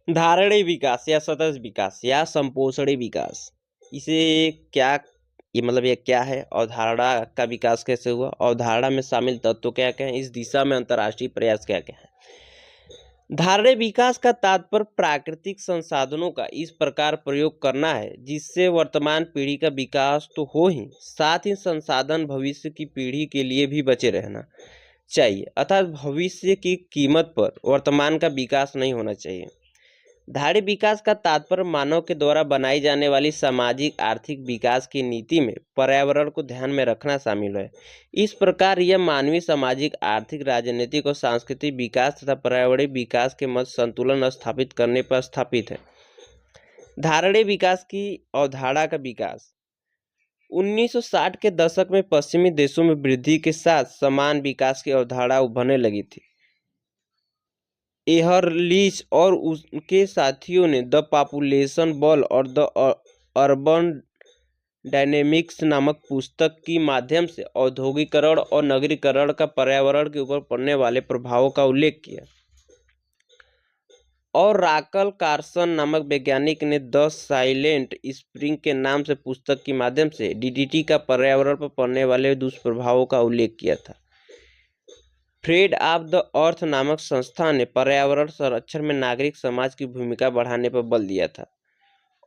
धारणीय विकास या सतत विकास या संपोषणी विकास, इसे क्या, ये मतलब ये क्या है? अवधारणा का विकास कैसे हुआ? अवधारणा में शामिल तत्व क्या क्या है? इस दिशा में अंतर्राष्ट्रीय प्रयास क्या क्या है? धारणीय विकास का तात्पर्य प्राकृतिक संसाधनों का इस प्रकार प्रयोग करना है जिससे वर्तमान पीढ़ी का विकास तो हो ही, साथ ही संसाधन भविष्य की पीढ़ी के लिए भी बचे रहना चाहिए, अर्थात भविष्य की कीमत पर वर्तमान का विकास नहीं होना चाहिए। धारणीय विकास का तात्पर्य मानव के द्वारा बनाई जाने वाली सामाजिक आर्थिक विकास की नीति में पर्यावरण को ध्यान में रखना शामिल है। इस प्रकार यह मानवीय सामाजिक आर्थिक राजनीतिक और सांस्कृतिक विकास तथा पर्यावरणीय विकास के मध्य संतुलन स्थापित करने पर स्थापित है। धारणीय विकास की अवधारणा का विकास 1960 के दशक में पश्चिमी देशों में वृद्धि के साथ समान विकास की अवधारणा उभरने लगी थी। एहरलिच और उनके साथियों ने द पॉपुलेशन बल और द अर्बन डायनेमिक्स नामक पुस्तक की माध्यम से औद्योगिकरण और नगरीकरण का पर्यावरण के ऊपर पड़ने वाले प्रभावों का उल्लेख किया। और राकल कार्सन नामक वैज्ञानिक ने द साइलेंट स्प्रिंग के नाम से पुस्तक के माध्यम से डीडीटी का पर्यावरण पर पड़ने वाले दुष्प्रभावों का उल्लेख किया था। फ्रेड ऑफ द अर्थ नामक संस्था ने पर्यावरण संरक्षण में नागरिक समाज की भूमिका बढ़ाने पर बल दिया था।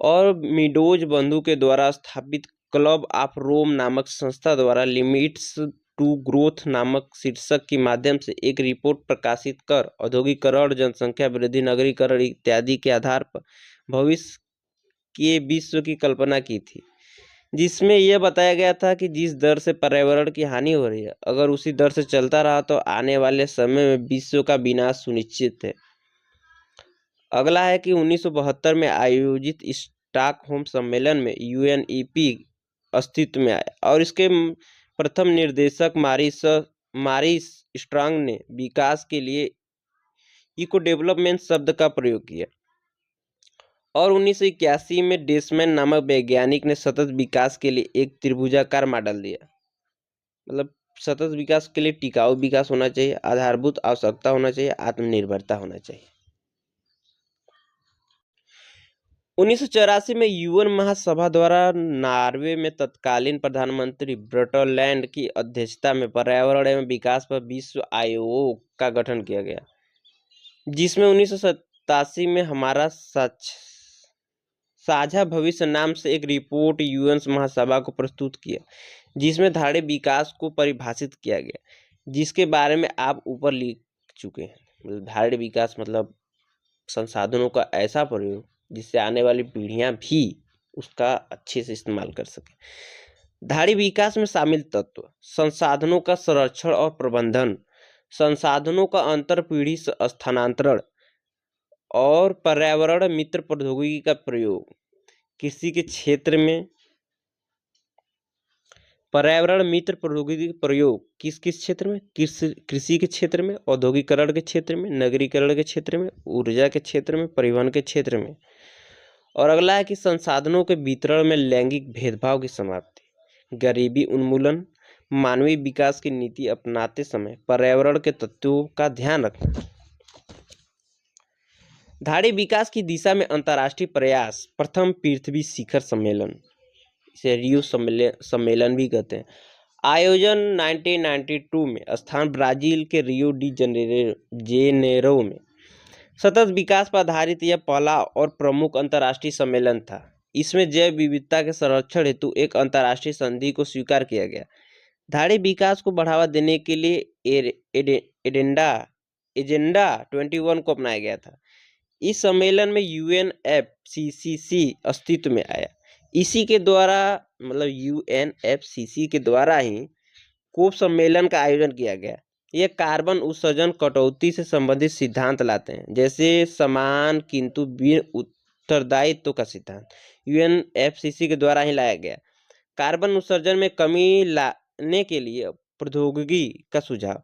और मीडोज बंधु के द्वारा स्थापित क्लब ऑफ रोम नामक संस्था द्वारा लिमिट्स टू ग्रोथ नामक शीर्षक के माध्यम से एक रिपोर्ट प्रकाशित कर औद्योगिकरण, जनसंख्या वृद्धि, नगरीकरण इत्यादि के आधार पर भविष्य के विश्व की कल्पना की थी, जिसमें यह बताया गया था कि जिस दर से पर्यावरण की हानि हो रही है, अगर उसी दर से चलता रहा तो आने वाले समय में विश्व का विनाश सुनिश्चित है। अगला है कि 1972 में आयोजित स्टॉकहोम सम्मेलन में यूएनईपी अस्तित्व में आया और इसके प्रथम निर्देशक मारिस स्ट्रांग ने विकास के लिए इको डेवलपमेंट शब्द का प्रयोग किया। और 1981 में डेसमैन नामक वैज्ञानिक ने सतत विकास के लिए एक त्रिभुजाकार मॉडल दिया। मतलब सतत विकास के लिए टिकाऊ विकास होना चाहिए, आधारभूत आवश्यकता होना चाहिए, आत्मनिर्भरता होना चाहिए। 1984 में यूएन महासभा द्वारा नॉर्वे में तत्कालीन प्रधानमंत्री ब्रटलैंड की अध्यक्षता में पर्यावरण एवं विकास पर विश्व आयोग का गठन किया गया, जिसमें 1987 में हमारा साझा भविष्य नाम से एक रिपोर्ट यूएन महासभा को प्रस्तुत किया, जिसमें धारणीय विकास को परिभाषित किया गया, जिसके बारे में आप ऊपर लिख चुके हैं। धारणीय विकास मतलब संसाधनों का ऐसा प्रयोग जिससे आने वाली पीढ़ियां भी उसका अच्छे से इस्तेमाल कर सके। धारणीय विकास में शामिल तत्व: संसाधनों का संरक्षण और प्रबंधन, संसाधनों का अंतर पीढ़ी स्थानांतरण और पर्यावरण मित्र प्रौद्योगिकी का प्रयोग। कृषि के क्षेत्र में पर्यावरण मित्र प्रौद्योगिकी का प्रयोग किस किस क्षेत्र में? कृषि के क्षेत्र में, औद्योगिकरण के क्षेत्र में, नगरीकरण के क्षेत्र में, ऊर्जा के क्षेत्र में, परिवहन के क्षेत्र में। और अगला है कि संसाधनों के वितरण में लैंगिक भेदभाव की समाप्ति, गरीबी उन्मूलन, मानवीय विकास की नीति अपनाते समय पर्यावरण के तत्वों का ध्यान रखना। धारणीय विकास की दिशा में अंतर्राष्ट्रीय प्रयास: प्रथम पृथ्वी शिखर सम्मेलन, इसे रियो सम्मेलन भी कहते हैं, आयोजन 1992 में, स्थान ब्राजील के रियो डी जेनेरो में। सतत विकास पर आधारित यह पहला और प्रमुख अंतर्राष्ट्रीय सम्मेलन था। इसमें जैव विविधता के संरक्षण हेतु एक अंतर्राष्ट्रीय संधि को स्वीकार किया गया। धारणीय विकास को बढ़ावा देने के लिए एजेंडा 21 को अपनाया गया था। इस सम्मेलन में यूएनएफसीसीसी अस्तित्व में आया। इसी के द्वारा मतलब यूएनएफसीसी के द्वारा ही कोप सम्मेलन का आयोजन किया गया। यह कार्बन उत्सर्जन कटौती से संबंधित सिद्धांत लाते हैं, जैसे समान किंतु बिन उत्तरदायित्व का सिद्धांत यूएनएफसीसी के द्वारा ही लाया गया। कार्बन उत्सर्जन में कमी लाने के लिए प्रौद्योगिकी का सुझाव,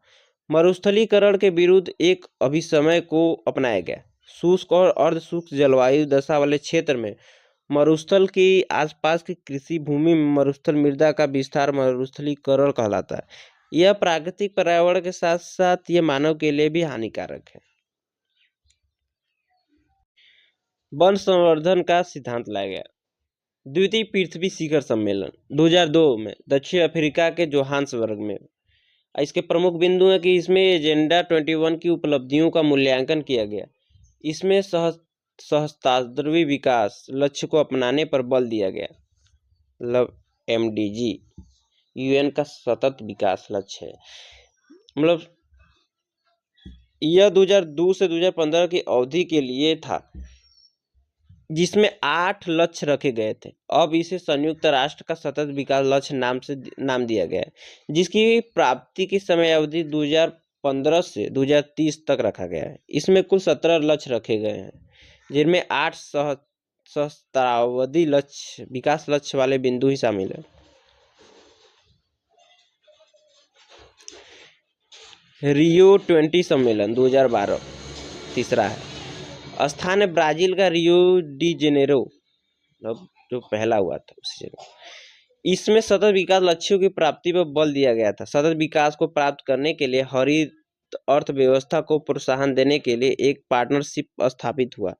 मरुस्थलीकरण के विरुद्ध एक अभिसमय को अपनाया गया। शुष्क और अर्ध शुष्क जलवायु दशा वाले क्षेत्र में मरुस्थल के आसपास की कृषि भूमि में मरुस्थल मृदा का विस्तार मरुस्थलीकरण कहलाता है। यह प्राकृतिक पर्यावरण के साथ साथ यह मानव के लिए भी हानिकारक है। वन संवर्धन का सिद्धांत लाया गया। द्वितीय पृथ्वी शिखर सम्मेलन 2002 में दक्षिण अफ्रीका के जोहान्सबर्ग में। इसके प्रमुख बिंदु हैं कि इसमें एजेंडा 21 की उपलब्धियों का मूल्यांकन किया गया। इसमें सहस्त्राब्दी विकास लक्ष्य को अपनाने पर बल दिया गया। मतलब MDG UN का सतत विकास लक्ष्य है। मतलब यह 2002 से 2015 की अवधि के लिए था, जिसमें 8 लक्ष्य रखे गए थे। अब इसे संयुक्त राष्ट्र का सतत विकास लक्ष्य नाम दिया गया है, जिसकी प्राप्ति की समय अवधि 2015 से 2030 तक रखा गया है। इसमें कुल 17 लक्ष्य रखे गए हैं, जिनमें 8 सहस्त्राब्दी लक्ष्य विकास लक्ष्य वाले बिंदु ही शामिल है। रियो 20 सम्मेलन 2012 तीसरा है। स्थान है ब्राजील का रियो डी जेनेरो, मतलब जो पहला हुआ था उसी जगह। इसमें सतत विकास लक्ष्यों की प्राप्ति पर बल दिया गया था। सतत विकास को प्राप्त करने के लिए हरित अर्थव्यवस्था को प्रोत्साहन देने के लिए एक पार्टनरशिप स्थापित हुआ,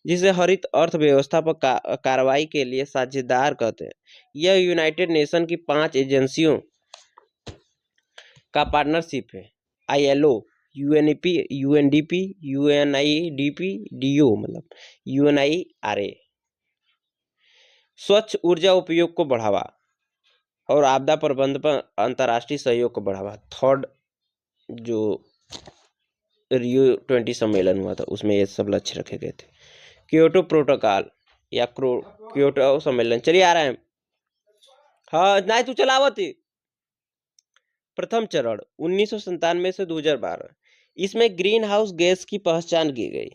जिसे हरित अर्थव्यवस्था पर कार्रवाई के लिए साझेदार कहते हैं। यह यूनाइटेड नेशन की 5 एजेंसियों का पार्टनरशिप है। ILO, UNEP, UNDP, UNIDP, DO मतलब UNIRA। स्वच्छ ऊर्जा उपयोग को बढ़ावा और आपदा प्रबंधन पर अंतर्राष्ट्रीय सहयोग को बढ़ावा। थर्ड जो रियो 20 सम्मेलन हुआ था उसमें ये सब लक्ष्य रखे गए थे। क्योटो प्रोटोकॉल या क्योटो सम्मेलन, चलिए आ रहे हैं। हाँ नहीं तू चलावत ही। प्रथम चरण 1997 से 2012। इसमें ग्रीन हाउस गैस की पहचान की गई।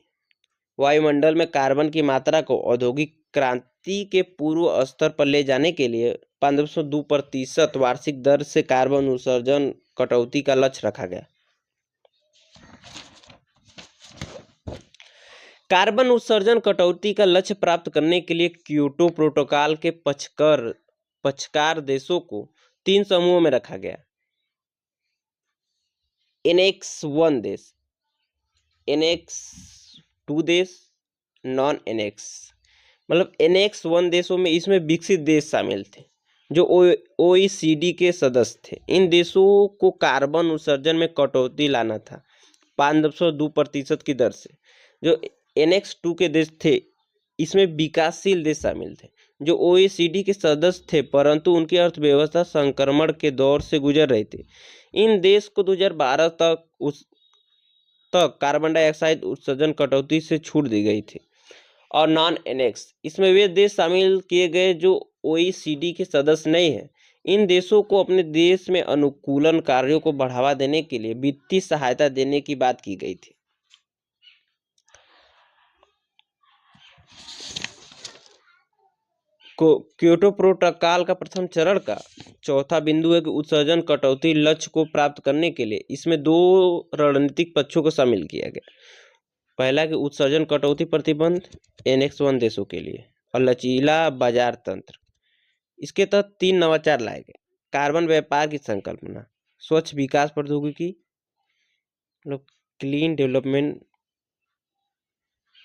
वायुमंडल में कार्बन की मात्रा को औद्योगिक क्रांति के पूर्व स्तर पर ले जाने के लिए 5.2% वार्षिक दर से कार्बन उत्सर्जन कटौती का लक्ष्य रखा गया। कार्बन उत्सर्जन कटौती का लक्ष्य प्राप्त करने के लिए क्योटो प्रोटोकॉल के पक्षकार देशों को 3 समूहों में रखा गया। Annex 1 देश, Annex 2 देश, नॉन एनेक्स। मतलब Annex 1 देशों में इसमें विकसित देश शामिल थे जो OECD के सदस्य थे। इन देशों को कार्बन उत्सर्जन में कटौती लाना था 5.2% की दर से। जो Annex 2 के देश थे, इसमें विकासशील देश शामिल थे जो OECD के सदस्य थे, परंतु उनकी अर्थव्यवस्था संक्रमण के दौर से गुजर रही थी। इन देश को 2012 तक कार्बन डाइऑक्साइड उत्सर्जन कटौती से छूट दी गई थी। और नॉन एनेक्स, इसमें वे देश शामिल किए गए जो OECD के सदस्य नहीं हैं। इन देशों को अपने देश में अनुकूलन कार्यों को बढ़ावा देने के लिए वित्तीय सहायता देने की बात की गई थी। क्योटो प्रोटोकॉल का प्रथम चरण का चौथा बिंदु है कि उत्सर्जन कटौती लक्ष्य को प्राप्त करने के लिए इसमें 2 रणनीतिक पक्षों को शामिल किया गया। पहला कि उत्सर्जन कटौती प्रतिबंध Annex 1 देशों के लिए और लचीला बाजार तंत्र। इसके तहत 3 नवाचार लाए गए। कार्बन व्यापार की संकल्पना, स्वच्छ विकास प्रौद्योगिकी मतलब क्लीन डेवलपमेंट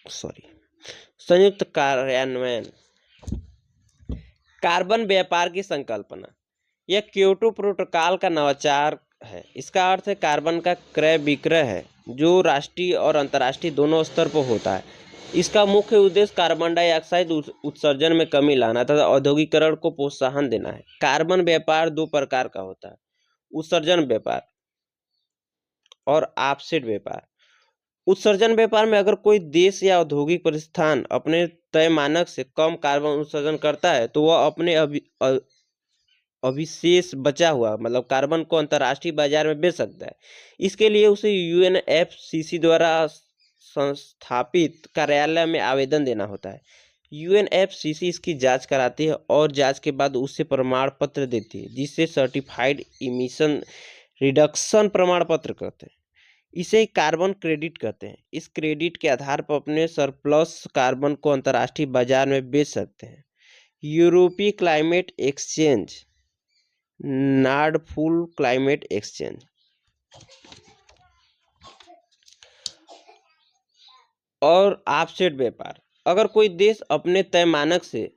संयुक्त कार्यान्वयन। कार्बन व्यापार की संकल्पना, यह क्योटो प्रोटोकॉल का नवाचार है। इसका अर्थ है कार्बन का क्रय विक्रय है जो राष्ट्रीय और अंतर्राष्ट्रीय दोनों स्तर पर होता है। इसका मुख्य उद्देश्य कार्बन डाइऑक्साइड उत्सर्जन में कमी लाना तथा औद्योगिकरण को प्रोत्साहन देना है। कार्बन व्यापार 2 प्रकार का होता है, उत्सर्जन व्यापार और ऑफसेट व्यापार। उत्सर्जन व्यापार में अगर कोई देश या औद्योगिक प्रतिष्ठान अपने तय मानक से कम कार्बन उत्सर्जन करता है तो वह अपने अविशेष बचा हुआ मतलब कार्बन को अंतर्राष्ट्रीय बाजार में बेच सकता है। इसके लिए उसे UNFCCC द्वारा संस्थापित कार्यालय में आवेदन देना होता है। UNFCCC इसकी जांच कराती है और जांच के बाद उससे प्रमाण पत्र देती है, जिसे सर्टिफाइड इमिशन रिडक्शन प्रमाण पत्र कहते हैं। इसे कार्बन क्रेडिट कहते हैं। इस क्रेडिट के आधार पर अपने सरप्लस कार्बन को अंतर्राष्ट्रीय बाजार में बेच सकते हैं। यूरोपीय climate exchange, Nord Pool climate exchange और ऑफसेट व्यापार। अगर कोई देश अपने तय मानक से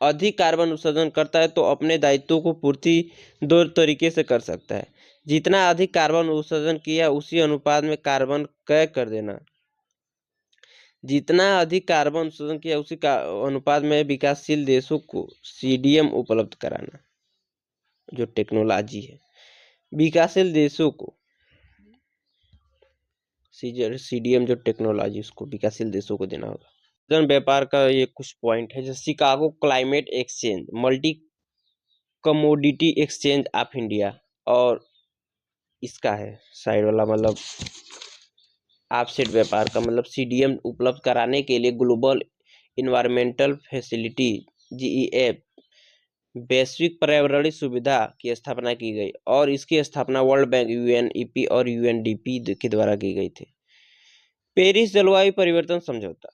अधिक कार्बन उत्सर्जन करता है तो अपने दायित्वों को पूर्ति दो तरीके से कर सकता है। जितना अधिक कार्बन उत्सर्जन किया उसी अनुपात में कार्बन क्रय कर देना। जितना अधिक कार्बन उत्सर्जन किया उसी का अनुपात में विकासशील देशों को सीडीएम उपलब्ध कराना। जो टेक्नोलॉजी है विकासशील देशों को सीडीएम जो टेक्नोलॉजी उसको विकासशील देशों को देना होगा। जन व्यापार का ये कुछ पॉइंट है, जैसे Chicago climate exchange, multi commodity exchange of India, और इसका है साइड वाला मतलब ऑफसेट व्यापार का मतलब सीडीएम उपलब्ध कराने के लिए ग्लोबल इन्वायरमेंटल फैसिलिटी जीईएफ वैश्विक पर्यावरणीय सुविधा की स्थापना की गई और इसकी स्थापना वर्ल्ड बैंक, यूएनईपी और यूएनडीपी के द्वारा की गई थी। पेरिस जलवायु परिवर्तन समझौता,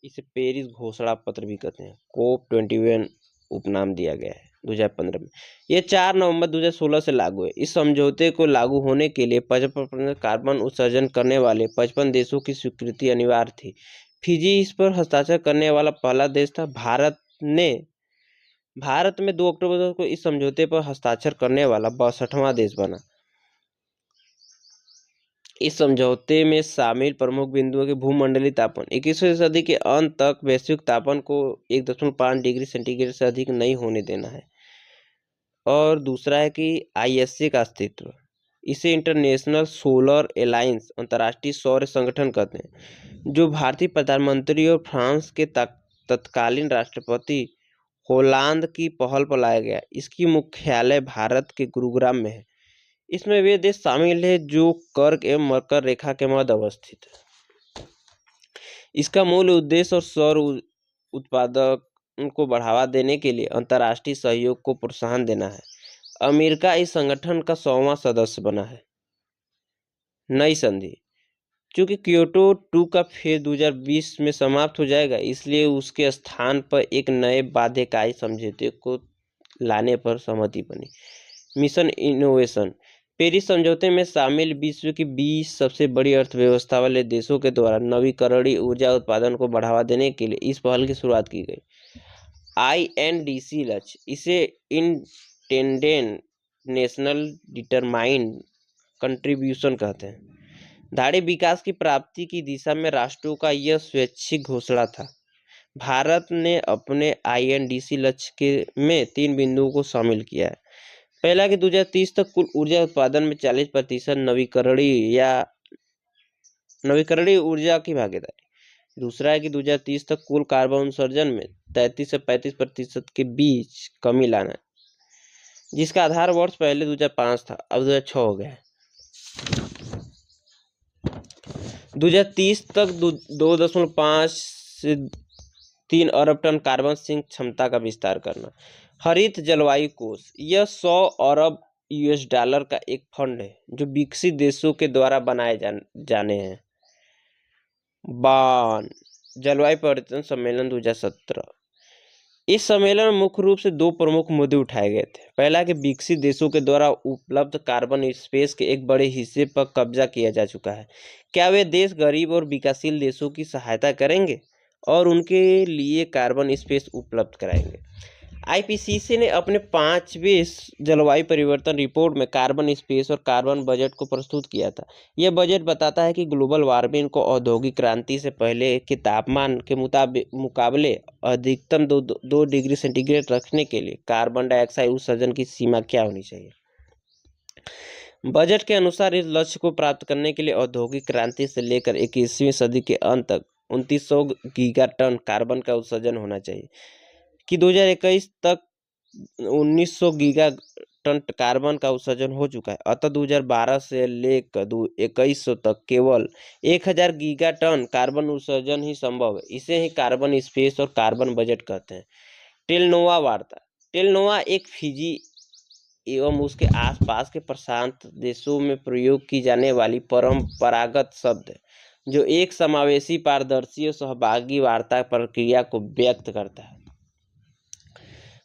इसे पेरिस घोषणा पत्र भी कहते हैं, COP21 उपनाम दिया गया है 2015 में। ये 4 नवंबर 2016 से लागू है। इस समझौते को लागू होने के लिए 55% कार्बन उत्सर्जन करने वाले 55 देशों की स्वीकृति अनिवार्य थी। फिजी इस पर हस्ताक्षर करने वाला पहला देश था। भारत में 2 अक्टूबर को इस समझौते पर हस्ताक्षर करने वाला 62वां देश बना। इस समझौते में शामिल प्रमुख बिंदुओं के भूमंडलीय तापमान 21वीं सदी के अंत तक वैश्विक तापमान को 1.5 डिग्री सेंटीग्रेड से अधिक नहीं होने देना है। और दूसरा है कि आईएसए का अस्तित्व, इसे इंटरनेशनल सोलर अलायंस अंतर्राष्ट्रीय सौर संगठन कहते हैं, जो भारतीय प्रधानमंत्री और फ्रांस के तत्कालीन राष्ट्रपति होलांद की पहल पर लाया गया। इसकी मुख्यालय भारत के गुरुग्राम में है। इसमें वे देश शामिल है जो कर्क एवं मकर रेखा के मध्य अवस्थित है। इसका मूल उद्देश्य और सौर उत्पादन को बढ़ावा देने के लिए अंतर्राष्ट्रीय सहयोग को प्रोत्साहन देना है। अमेरिका इस संगठन का 100वां सदस्य बना है। नई संधि, चूंकि क्योटो 2 का फेज 2020 में समाप्त हो जाएगा, इसलिए उसके स्थान पर एक नए बाध्यकारी समझौते को लाने पर सहमति बनी। मिशन इनोवेशन, पेरिस समझौते में शामिल विश्व की 20 सबसे बड़ी अर्थव्यवस्था वाले देशों के द्वारा नवीकरणीय ऊर्जा उत्पादन को बढ़ावा देने के लिए इस पहल की शुरुआत की गई। INDC लक्ष्य, इसे इंटेंडेड नेशनल डिटरमाइंड कंट्रीब्यूशन कहते हैं। धाड़ी विकास की प्राप्ति की दिशा में राष्ट्रों का यह स्वैच्छिक घोषणा था। भारत ने अपने INDC लक्ष्य के में 3 बिंदुओं को शामिल किया है। पहला कि 2030 तक कुल ऊर्जा उत्पादन में 40% नवीकरणीय ऊर्जा की भागीदारी। दूसरा है कि 2030 तक कुल कार्बन उत्सर्जन में 33 से 35% के बीच कमी लाना, जिसका आधार वर्ष पहले 2005 था, अब 2006 हो गया है। 2030 तक 2.5 से 3 अरब टन कार्बन सिंक क्षमता का विस्तार करना। हरित जलवायु कोष, यह $100 अरब का एक फंड है जो विकसित देशों के द्वारा बनाए जाने हैं। बान जलवायु परिवर्तन सम्मेलन 2017, इस सम्मेलन में मुख्य रूप से 2 प्रमुख मुद्दे उठाए गए थे। पहला कि विकसित देशों के द्वारा उपलब्ध कार्बन स्पेस के एक बड़े हिस्से पर कब्जा किया जा चुका है। क्या वे देश गरीब और विकासशील देशों की सहायता करेंगे और उनके लिए कार्बन स्पेस उपलब्ध कराएंगे? IPCC ने अपने 5वें जलवायु परिवर्तन रिपोर्ट में कार्बन स्पेस और कार्बन बजट को प्रस्तुत किया था। यह बजट बताता है कि ग्लोबल वार्मिंग को औद्योगिक क्रांति से पहले के तापमान के मुकाबले अधिकतम 2 डिग्री सेंटीग्रेड रखने के लिए कार्बन डाइऑक्साइड उत्सर्जन की सीमा क्या होनी चाहिए। बजट के अनुसार इस लक्ष्य को प्राप्त करने के लिए औद्योगिक क्रांति से लेकर 21वीं सदी के अंत तक 2900 गीगाटन कार्बन का उत्सर्जन होना चाहिए, कि 2021 तक 1900 गीगाटन कार्बन का उत्सर्जन हो चुका है। अतः 2012 से लेकर 2100 तक केवल 1000 गीगाटन कार्बन उत्सर्जन ही संभव है। इसे ही कार्बन स्पेस और कार्बन बजट कहते हैं। टेलनोवा वार्ता, टेलनोवा एक फिजी एवं उसके आसपास के प्रशांत देशों में प्रयोग की जाने वाली परंपरागत शब्द है, जो एक समावेशी, पारदर्शी और सहभागी वार्ता प्रक्रिया को व्यक्त करता है।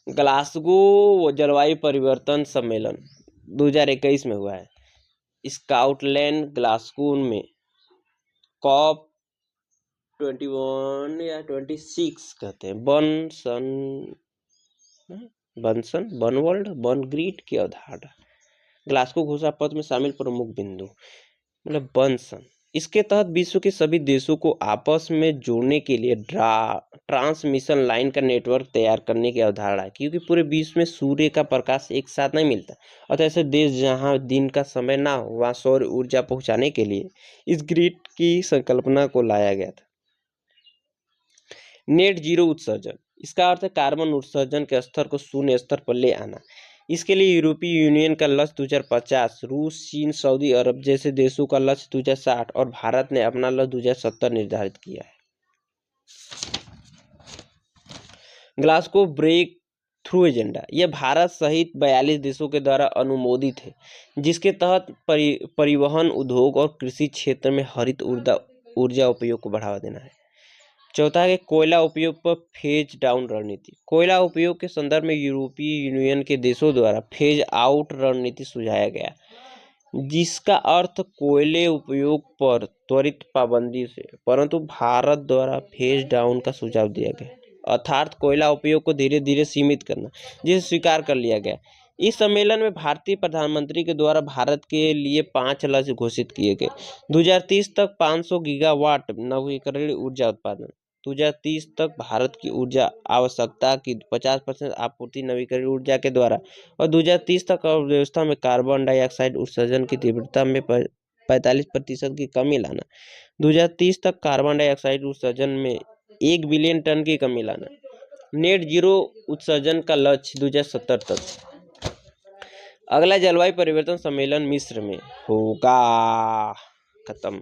ग्लासगो जलवायु परिवर्तन सम्मेलन 2021 में हुआ है। स्कॉटलैंड ग्लासगो में COP 21 या 26 कहते हैं, बर्नवर्ल्ड की अवधारणा। ग्लासगो घोषणा पत्र में शामिल प्रमुख बिंदु मतलब बर्नसन। इसके तहत विश्व के सभी देशों को आपस में जोड़ने के लिए ट्रांसमिशन लाइन का नेटवर्क तैयार करने की अवधारणा है, क्योंकि पूरे विश्व में सूर्य का प्रकाश एक साथ नहीं मिलता, अतः ऐसे देश जहां दिन का समय ना हो वहां सौर ऊर्जा पहुंचाने के लिए इस ग्रिड की संकल्पना को लाया गया था। नेट जीरो उत्सर्जन, इसका अर्थ है कार्बन उत्सर्जन के स्तर को शून्य स्तर पर ले आना। इसके लिए यूरोपीय यूनियन का लक्ष्य 2050, रूस, चीन, सऊदी अरब जैसे देशों का लक्ष्य 2060 और भारत ने अपना लक्ष्य 2070 निर्धारित किया है। ग्लासगो ब्रेक थ्रू एजेंडा, यह भारत सहित 42 देशों के द्वारा अनुमोदित है, जिसके तहत परिवहन, उद्योग और कृषि क्षेत्र में हरित ऊर्जा उपयोग को बढ़ावा देना है। चौथा है कोयला उपयोग पर फेज डाउन रणनीति। कोयला उपयोग के संदर्भ में यूरोपीय यूनियन के देशों द्वारा फेज आउट रणनीति सुझाया गया, जिसका अर्थ कोयले उपयोग पर त्वरित पाबंदी से, परंतु भारत द्वारा फेज डाउन का सुझाव दिया गया, अर्थात कोयला उपयोग को धीरे धीरे सीमित करना, जिसे स्वीकार कर लिया गया। इस सम्मेलन में भारतीय प्रधानमंत्री के द्वारा भारत के लिए 5 लक्ष्य घोषित किए गए। 2030 तक 500 गीगावाट नवीकरणीय ऊर्जा उत्पादन, 2030 तक भारत की ऊर्जा आवश्यकता की 50% आपूर्ति नवीकरणीय ऊर्जा के द्वारा, और 2030 तक अर्थव्यवस्था में कार्बन डाइऑक्साइड उत्सर्जन की तीव्रता में 45% की कमी लाना। 2030 तक कार्बन डाइऑक्साइड उत्सर्जन में 1 बिलियन टन की कमी लाना। नेट जीरो उत्सर्जन का लक्ष्य 2070 तक। अगला जलवायु परिवर्तन सम्मेलन मिस्र में होगा। खत्म।